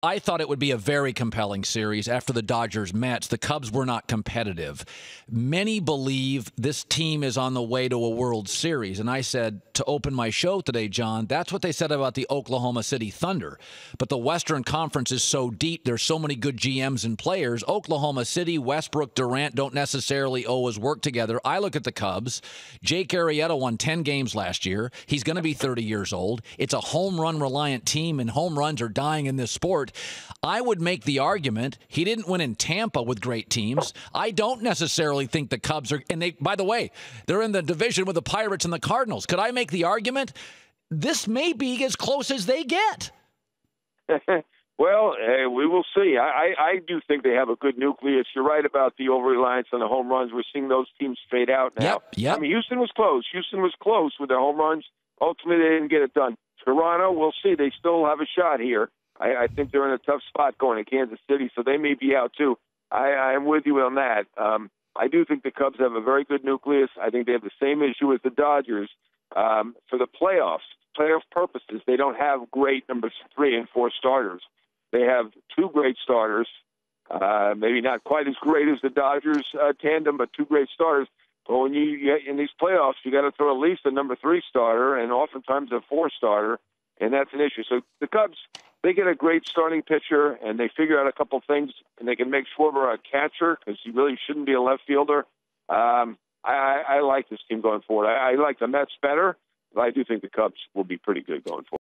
I thought it would be a very compelling series after the Dodgers-Mets. The Cubs were not competitive. Many believe this team is on the way to a World Series. And I said, to open my show today, John, that's what they said about the Oklahoma City Thunder. But the Western Conference is so deep. There's so many good GMs and players. Oklahoma City, Westbrook, Durant don't necessarily always work together. I look at the Cubs. Jake Arrieta won 10 games last year. He's going to be 30 years old. It's a home run reliant team, and home runs are dying in this sport. I would make the argument he didn't win in Tampa with great teams. I don't necessarily think the Cubs are, and they, by the way, they're in the division with the Pirates and the Cardinals. Could I make the argument this may be as close as they get? Well, we will see. I do think they have a good nucleus. You're right about the over-reliance on the home runs. We're seeing those teams fade out now. Yep. I mean, Houston was close. Houston was close with their home runs. Ultimately, they didn't get it done. Toronto, we'll see. They still have a shot here. I think they're in a tough spot going to Kansas City, so they may be out too. I'm with you on that. I do think the Cubs have a very good nucleus. I think they have the same issue as the Dodgers. For the playoff purposes, they don't have great numbers 3 and 4 starters. They have 2 great starters, maybe not quite as great as the Dodgers tandem, but 2 great starters. But when you get in these playoffs, you got to throw at least a number 3 starter and oftentimes a 4 starter, and that's an issue. So the Cubs, they get a great starting pitcher, and they figure out a couple things, and they can make Schwarber a catcher because he really shouldn't be a left fielder. I like this team going forward. I like the Mets better, but I do think the Cubs will be pretty good going forward.